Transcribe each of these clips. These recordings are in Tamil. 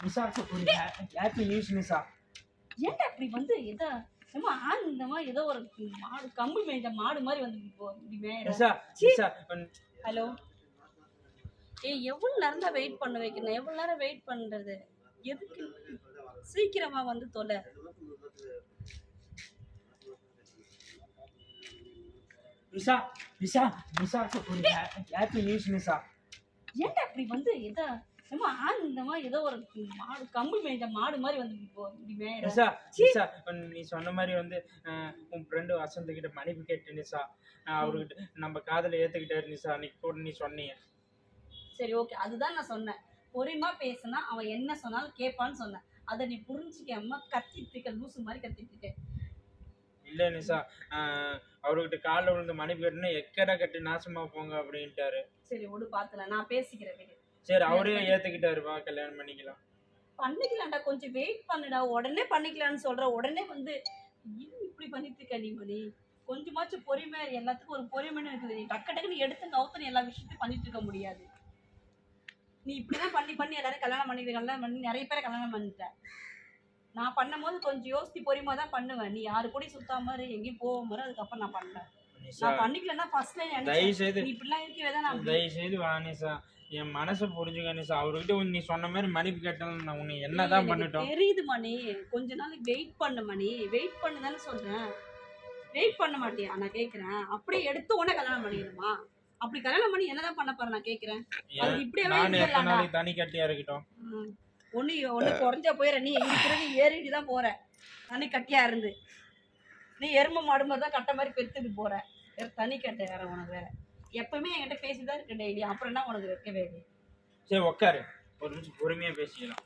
நிஷா ஒரு ஹாப்பி நியூஸ் நிஷா. ஏன்டா இப்படி வந்து ஏதோ நம்ம ஆனந்தமா ஏதோ ஒரு மாடு கம்பு மேய்ந்த மாடு மாதிரி வந்து இப்படி நிஷா நிஷா. ஹலோ எவ்வளவு நேரம் தான் வெயிட் பண்ண வைக்கணும்? எவ்வளவு நேரம் வெயிட் பண்றது? எதுக்கு? சீக்கிரமா வந்து தொலை. நிஷா நிஷா நிஷா ஒரு ஹாப்பி நியூஸ் நிஷா. ஏன்டா இப்படி வந்து ஏதோ நம்ம ஆனந்தமா ஏதோ ஒரு மாடு கம்பு மேய்ந்த மாடு மாதிரி வந்து இப்படி நிஷா நிஷா. நீ சொன்ன மாதிரி வந்து உன் ஃப்ரெண்டு வசந்த் கிட்ட மன்னிப்பு கேட்டு நிஷா. அவர்கிட்ட நம்ம காதல ஏத்துக்கிட்டாரு நிஷா. அன்னைக்கு கூட நீ சொன்னீங்க. சரி ஓகே, அதுதான் நான் சொன்னேன். பொறுமையா பேசினா அவன் என்ன சொன்னாலும் கேட்பான்னு சொன்னேன். அதை நீ புரிஞ்சுக்காம கத்திட்டு இருக்க, லூசு மாதிரி கத்திட்டு இருக்க. இல்ல நிஷா, அவர்கிட்ட காலில் விழுந்து மன்னிப்பு கேட்டுன்னா எக்கடா கட்டி நாசமா போங்க அப்படின்ட்டாரு. சரி விடு, பாத்துல நான் பேசிக்கிறேன். சரி அவரே ஏத்துக்கிட்டாரு, வா கல்யாணம் பண்ணிக்கலாம்டா. கொஞ்சம் வெயிட் பண்ணுடா. உடனே பண்ணிக்கலாம்னு சொல்ற, உடனே வந்து இப்படி பண்ணிட்டு இருக்க நீ மணி. கொஞ்சமாச்சும் பொறுமை, எல்லாத்துக்கும் ஒரு பொறுமைன்னு இருக்குது. நீ டக்கு டக்குன்னு எடுத்து நவுத்தன எல்லா விஷயத்தையும் பண்ணிட்டு இருக்க முடியாது. நீ இப்படிதான் பண்ணி எல்லாரும் கல்யாணம் பண்ணி நிறைய பேரை கல்யாணம் பண்ணிட்ட. நான் பண்ணும் போது கொஞ்சம் யோசித்து பொறுமையா தான் பண்ணுவேன். நீ யாரு கூட சுத்தாம எங்கேயும் போகாம அதுக்கப்புறம் நான் பண்ணேன். நான் பண்ணிக்கலன்னா ஃபர்ஸ்ட்ல நீ இப்படிலாம் இருக்கவே தான் நான் தயவு செய்து வா நிஷா, என் மனசை புரிஞ்சுக்க நிஷா. அவர்கிட்ட நீ சொன்ன மாதிரி மன்னிப்பு கேட்டாலும் நான் உன்னை என்னதான் பண்ணிட்டோம் தெரியுது மணி. கொஞ்ச நாள் வெயிட் பண்ணு மணி. வெயிட் பண்ணுதானே சொல்றேன். வெயிட் பண்ண மாட்டியா? நான் கேட்கிறேன். அப்படியே எடுத்து உடனே கல்யாணம் பண்ணிடுமா? அப்படி கல்யாணம் பண்ணி என்னதான் பண்ண போற? நான் கேட்கிறேன். அது இப்படியே தனி கட்டியா இருக்கட்டும். ஒண்ணு குறைஞ்சா போயிட. நீ இருக்கிறது ஏறிட்டு தான் போற. தனி கட்டியா இருந்து நீ எருமை மாடு மாதிரி தான் கட்ட மாதிரி பெத்துட்டு போற. தனி கட்டை வேற உனக்கு வேற. எப்பவுமே என்கிட்ட பேசிதான் இருக்க டெய்லி. அப்புறம் என்ன உனக்கு வைக்கவே இல்லை? சரி உட்காரு, ஒரு நிமிஷம் பொறுமையா பேசிக்கலாம்.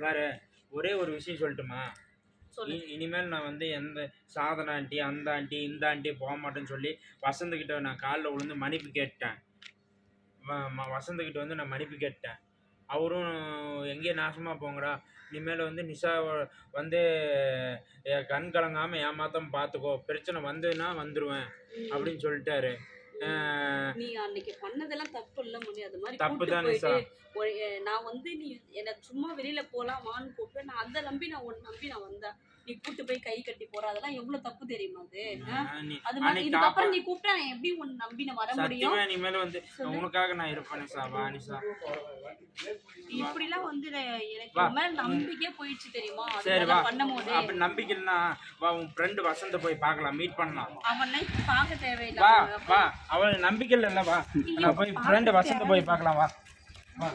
பாரு, ஒரே ஒரு விஷயம் சொல்லட்டுமா? இனிமேல் நான் வந்து எந்த சாதனை ஆண்டி அந்த ஆண்டி இந்த ஆண்டி போக மாட்டேன்னு சொல்லி வசந்துக்கிட்ட நான் காலில் விழுந்து மன்னிப்பு கேட்டேன். வசந்துக்கிட்ட வந்து நான் மன்னிப்பு கேட்டேன். அவரும் எங்கேயே நாசமாக போங்கடா, இனிமேல் வந்து நிஷா வந்து கண் கலங்காமல் ஏமாத்தாம பார்த்துக்கோ, பிரச்சனை வந்ததுன்னா வந்துடுவேன் அப்படின்னு சொல்லிட்டாரு. நீ அன்னைக்கு பண்ணதெல்லாம் தப்பு இல்ல முடியாது. அது மாதிரி தப்பு தான் நிஷா. நான் வந்து நீ என்ன சும்மா வெளியில போலாமான்னு கூப்பிட்டு நான் அதை நம்பி நான் வந்தேன். நீ கூட்டு போய் கை கட்டி போற, அதெல்லாம் எவ்வளவு தப்பு தெரியுமா? அது மாதிரி இதுக்கப்புறம் நீ கூப்பிட்டா நான் எப்படி உன்னை நம்பி நான் வர முடியும்? இனிமேல் வந்து உனக்காக நான் இருப்பேன் நிஷா. வா நிஷா. இப்படி எல்லாம் வந்து எனக்கு மேல நம்பிக்கையே போயிடுச்சு தெரியுமா? சரி வா. பண்ணும் போது அப்படி நம்பிக்கைன்னா வா, உன் ஃப்ரெண்டு வசந்த போய் பார்க்கலாம், மீட் பண்ணலாம். அவனை பார்க்க தேவையில்லை. வா வா, அவள் நம்பிக்கை இல்ல. வா, நான் போய் ஃப்ரெண்டு வசந்த போய் பார்க்கலாம். வா வா.